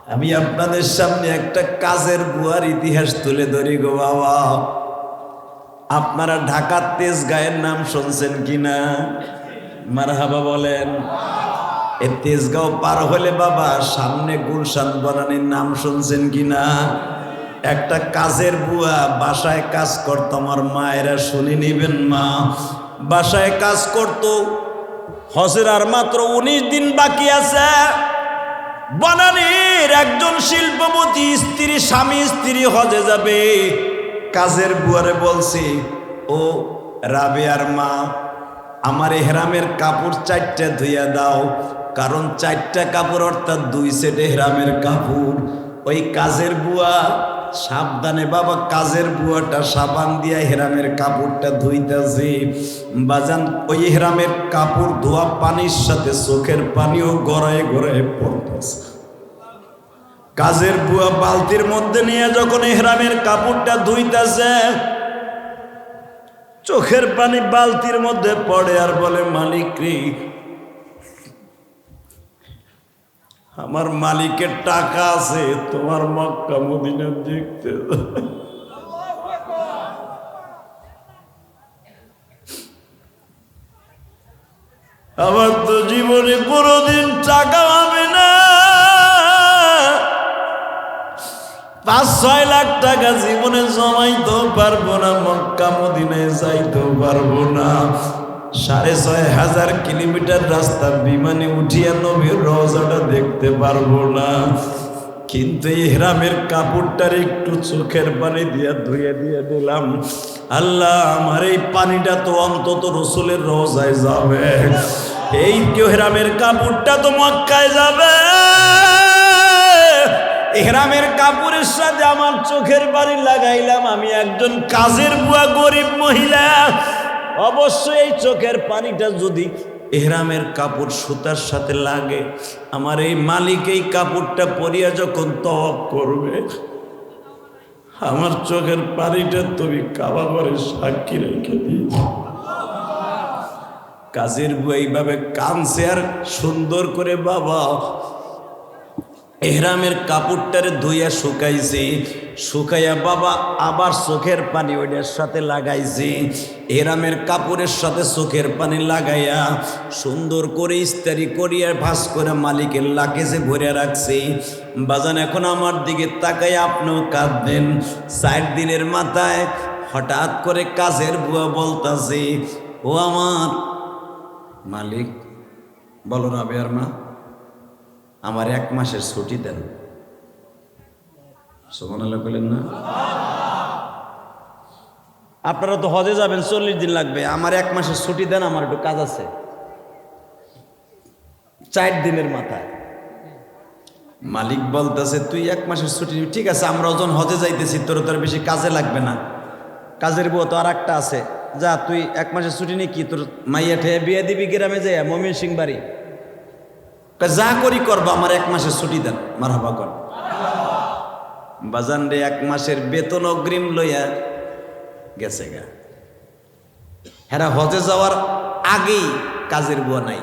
আমি আপনাদের সামনে একটা কাজের বুয়ার ইতিহাস তুলে ধরি গো বাবা। আপনারা ঢাকার তেজগাঁয়ের নাম শুনছেন কিনা? মারহাবা বলেন। এই তেজগাঁও পার হলে বাবা সামনে গুলশান বনানীর নাম শুনছেন কিনা? একটা কাজের বুয়া বাসায় কাজ করত, আমার মায়েরা শুনে নিবেন মা। বাসায় কাজ করত, হজের আর মাত্র 19 দিন বাকি আছে। বনানীর একজন শিল্পপতি স্ত্রী, স্বামী স্ত্রী হজে যাবে। কাজের বুয়ারে বলছি, ও রাবেয়ার মা, আমার এহরামের কাপড় 4টা ধুইয়া দাও। কারণ 4টা কাপড় অর্থাৎ 2 সেট এহরামের কাপড়। ওই কাজের বুয়া সাবধানে বাবা, কাজের বুয়াটা সাবান দিয়া এহরামের কাপড়টা ধুইতেছে। বাজান ওই এহরামের কাপড় ধোয়া পানির সাথে চোখের পানিও গড়ায় গড়ায় পড়তেছে। কাজের বুয়া বালতির মধ্যে নিয়ে যখন এহরামের কাপড়টা ধুইতেছে, চোখের পানি বালতির মধ্যে পড়ে আর বলে, মালিক রে, আমার মালিকের টাকা আছে, তোমার মক্কা মদিনা দেখতে। আমার তো জীবনে কোনোদিন টাকা হবে না। 5-6 লাখ টাকা জীবনে জমাইতেও পারবো না, মক্কা মদিনায় যাইতেও পারবো না। 6,500 কিলোমিটার রাস্তা বিমানে উঠিয়া নবীর রওজাটা দেখতে পারবো না। কিন্তু ইহরামের কাপড়টার একটু চোখের পানি দিয়া ধুয়ে দিয়ে দিলাম। আল্লাহ, আমার এই পানিটা তো অন্তত রসুলের রওজায় যাবে, এই ইহরামের কাপড়টা তো মক্কায় যাবে। ইহরামের কাপড়ের সাথে আমার চোখের পানি লাগাইলাম। আমি একজন কাজের বুয়া, গরিব মহিলা। অবশ্যই এই চোখের পানিটা যদি ইহরামের কাপড় সুতার সাথে লাগে, আমার এই মালিক এই কাপড়টা পরিয়া যখন তওয়াব করবে, আমার চোখের পানিটা তুমি কাবা করে সাক্ষী রেখে দিই। কাজের বুয়া এইভাবে কানছে আর সুন্দর করে বাবা এহরামের কাপড়টারে ধুইয়া শুকাইছে। শুকাইয়া বাবা আবার চোখের পানি ওইটার সাথে লাগাইছে। এহরামের কাপড়ের সাথে চোখের পানি লাগাইয়া সুন্দর করে ইস্তারি করিয়া ভাঁজ করে মালিকের লাকেজে ভরে রাখছে। বাজান এখন আমার দিকে তাকাই, আপনিও কাঁদবেন। 4 দিনের মাথায় হঠাৎ করে কাজের বুয়া বলতাছে, ও আমার মালিক, বলো রাবেয়ার মা, আমার 1 মাসের ছুটি দেন। সুবহানাল্লাহ বলেন না? আপনারা তো হজে যাবেন, 40 দিন লাগবে, আমার 1 মাসের ছুটি দেন, আমার একটু কাজ আছে। 4 দিনের মাথায় মালিক বলতেছে, তুই 1 মাসের ছুটি, ঠিক আছে, আমরা যখন হজে যাইতেছি, তোর বেশি কাজে লাগবে না। কাজের বউ তো আর একটা আছে, যা তুই 1 মাসের ছুটি নিয়ে কি তোর মাইয়া ঠেয়ে বিয়ে দিবি গ্রামে যায়, মমিন সিং বাড়ি, যা করি করবো, আমার 1 মাসের ছুটি দেন। মারহাবা কর। বাজান রে, 1 মাসের বেতন অগ্রিম লইয়া গেছে গা। হেরা হজে যাওয়ার আগেই কাজের বুয়া নাই।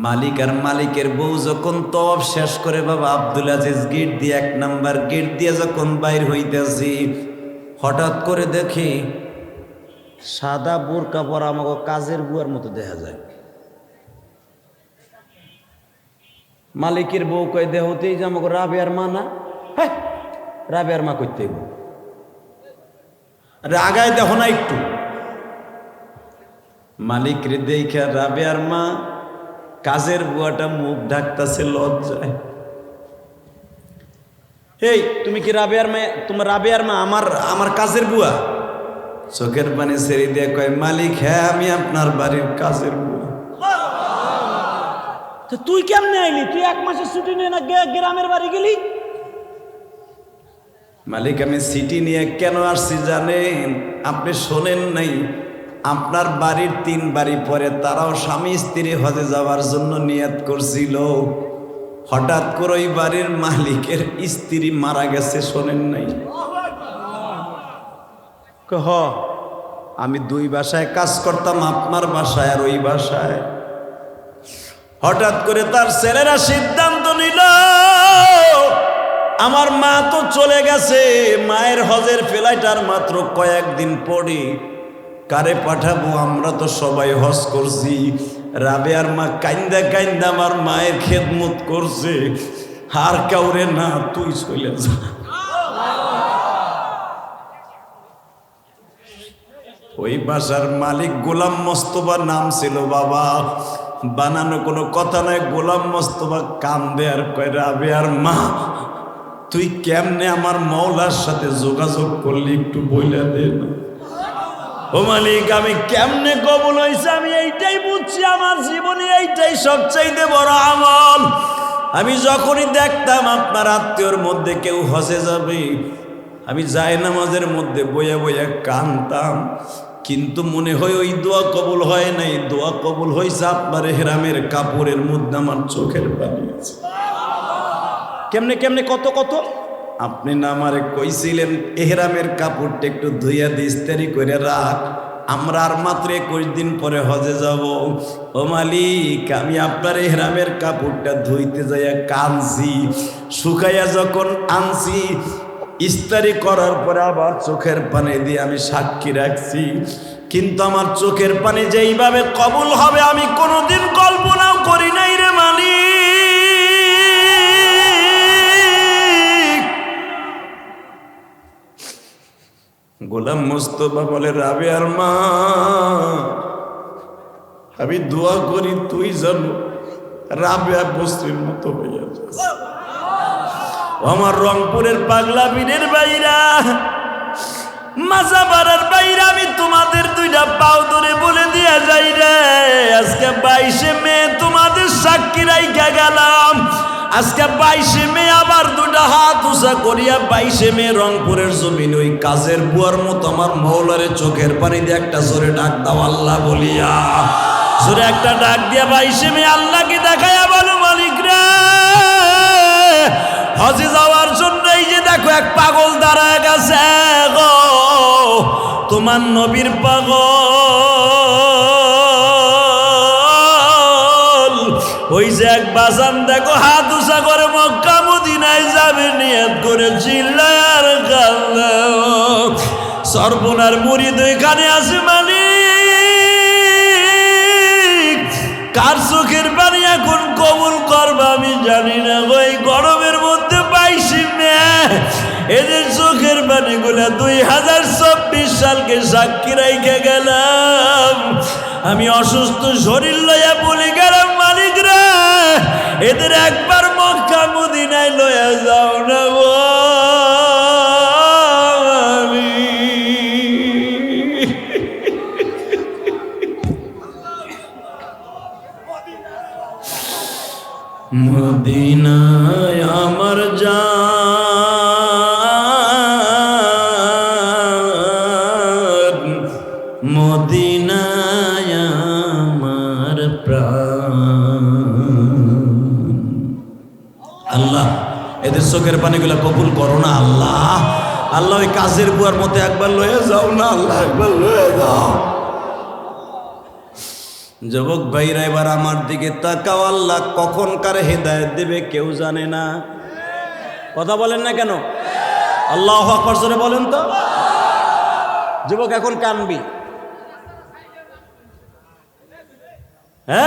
মালিক আর মালিকের বউ যখন তওয়াব শেষ করে বাবা আব্দুল আজিজ গেট দিয়ে 1 নাম্বার গেট দিয়ে যখন বাইর হইতেছি, হঠাৎ করে দেখি সাদা বোরকা পরা আমাকে কাজের বুয়ার মতো দেখা যায়। মালিকের বউ কয়, দেহতেই যে আমাকে রাবেয়ার মা না? হ্যাঁ, রাবেয়ার মা করতে আগায় দেখো না একটু। মালিক রে দেখা রাবেয়ার মা, কাজের বুয়াটা মুখ ঢাকতেছে লজ্জায়। এই তুমি কি রাবেয়ার মা? তোমার রাবেয়ার মা আমার কাজের বুয়া? চোখের পানি ছেড়ে দিয়ে কয়, মালিক, হ্যাঁ, আমি আপনার বাড়ির কাজের বুয়া। তুই কেমনে আইলি? তুই 1 মাসের ছুটি নিয়ে না গ্রামের বাড়ি গেলি? মালিক, আমি সিটি নিয়ে কেন আসছি জানেন? আপনি শোনেন নাই? আপনার বাড়ির 3 বাড়ি পরে তারাও স্বামী স্ত্রী হজে যাওয়ার জন্য নিয়ত করছিল। হঠাৎ করে ওই বাড়ির মালিকের স্ত্রী মারা গেছে, শোনেন নাই? হ, আমি 2 বাসায় কাজ করতাম, আপনার বাসায় আর ওই বাসায়। হঠাৎ করে তার ছেলেরা সিদ্ধান্ত নিল। আমার মা তো চলে গেছে, মায়ের হজের ফ্লাইটার মাত্র কয়েকদিন পরে কারে পাঠাবো? আমরা তো সবাই হজ করছি। রাবেয়ার মা কাইন্দা কাইন্দা আমার মায়ের খেদমত করছে, আর কাউরে না, তুই চলে যা। ওই বাসার মালিক গোলাম মোস্তফা নাম ছিল বাবা, বানানো কোনো কথা নয়। গোলাম মোস্তফা কান্দে আর কয়, রাবেয়ার মা তুই কেমনে আমার মওলার সাথে যোগাযোগ করলি একটু বইলা দে না। ও মালিক, আমি কেমনে কবুল হয়েছে আমি এইটাই বুঝছি, আমার জীবনে এইটাই সবচাইতে বড় আমল। আমি যখনই দেখতাম আপনার আত্মীয়র মধ্যে কেউ হজে যাবে, আমি জায়নামাজের মধ্যে বইয়া বইয়া কানতাম, কিন্তু মনে হয় ওই দোয়া কবুল হয় নাই। দোয়া কবুল হয়েছে আপনার হেরামের কাপড়ের মধ্যে আমার চোখের পানি আছে। কেমনে কেমনে কত কত আপনি না আমারে কইছিলেন এহরামের কাপড়টা একটু ধুইয়া দিয়ে ইস্তারি করে রাখ, আমরা আর মাত্র 21 দিন পরে হজে যাব। ও মালিক, আমি আপনার এহরামের কাপড়টা ধুইতে যাইয়া কানছি, শুকাইয়া যখন আনছি ইস্তারি করার পরে আবার চোখের পানি দিয়ে আমি সাক্ষী রাখছি, কিন্তু আমার চোখের পানি যেইভাবে কবুল হবে আমি কোনোদিন কল্পনাও করি নাই রে মালিক। গোলাম মোস্তফা বলে, রাবেয়ার মা আমি দোয়া করি তুই জানো রাবেয়া বস্তির মতো হইয়া যাস। আমার রংপুরের পাগলা বীরের বাইরা, মাজাবাড়ার বাইরা, আমি তোমাদের দুইটা পাও ধরে বলে দিয়া যাই রে, আজকে 22 মে তোমাদের সাক্ষী রাইখা গেলাম। আজকে 22 মে আবার দুটা হাত উঁচা করিয়া 22 মে রংপুরের জমিন ওই কাজের বুয়ার মতো আমার মওলারে চোখের পানি দিয়ে একটা জোরে ডাক দাও আল্লাহ বলিয়া। জোরে একটা ডাক দিয়া 22 মে আল্লাহকে দেখাইয়া বলো, মালিক রে হজে যাওয়ার জন্য এই যে দেখো এক পাগল দাঁড়ায় গেছে গো, তোমার নবীর পাগল। ওই যে এক বাজান দেখো হাত উঁচা করে মক্কা মদিনায় যাবে নিয়ত করে চিল্লায় আর কাঁদে। সর্বনার মুরিদ ওইখানে আছে মালিক, কার চোখের পানি এখন কবুল করবে আমি জানি না। ওই গরমের মধ্যে 22 মে এদের চোখের পানিগুলা 2024 সালকে সাক্ষী রাইখে গেলাম। আমি অসুস্থ শরীর লইয়া বলে গেলাম, মালিক রে এদের একবার মক্কা মদিনায় লইয়া যাও না গো। মদিনায় আমার জান, মদিনায় আমার প্রাণ। আল্লাহ এদের চোখের পানিগুলা কবুল করো না আল্লাহ। আল্লাহ ওই কাজের বুয়ার মতো একবার লয়ে যাও না আল্লাহ, একবার লয়ে যাও। যুবক ভাইরা এবার আমার দিকে তাকাও, আল্লাহ কখন কার হেদায়েত দেবে কেউ জানে না। কথা বলেন না কেন? আল্লাহু আকবার জোরে বলেন তো। যুবক এখন কানবি,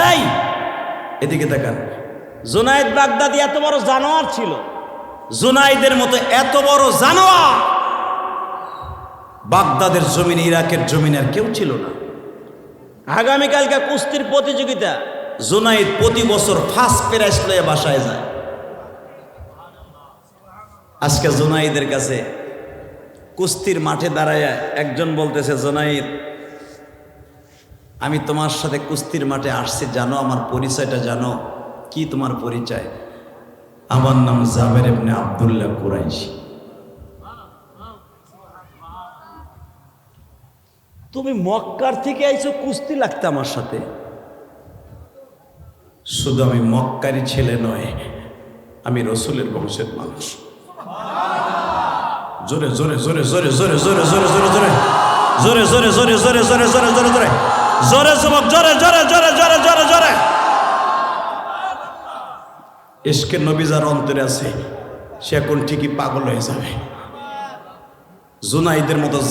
এই এদিকে তাকান। জুনায়েদ বাগদাদি এত বড় জানোয়ার ছিল, জুনায়েদের মতো এত বড় জানোয়ার বাগদাদের জমিনে, ইরাকের জমিনে আর কেউ ছিল না। আগামীকালকে কুস্তির প্রতিযোগিতা, জুনায়েদ প্রতি বছর ফার্স্ট প্রাইজ লয়ে বাসায় যায়। আজকে জুনায়েদের কাছে কুস্তির মাঠে দাঁড়ায় একজন বলতেছে, জুনায়েদ আমি তোমার সাথে কুস্তির মাঠে আসছি, জানো আমার পরিচয়টা জানো? কি তোমার পরিচয়? আমার নাম জাবের ইবনে আব্দুল্লাহ কুরাইশি। তুমি মক্কার থেকে আইছো কুস্তি লাগতে আমার সাথে? শুধু আমি মক্কারি ছেলে নয়, আমি রসুলের বংশের মানুষ। জোরে জোরে জোরে জোরে জোরে জোরে জোরে জোরে জোরে জোরে জোরে জোরে জোরে জোরে জোরে জোরে জোরে জোরে যুবক জোরে জোরে জোরে জোরে জোরে জোরে। ইশকে নবী যার অন্তরে আছে সে এখন ঠিকই পাগল হয়ে যাবে। জুনাইদের মতো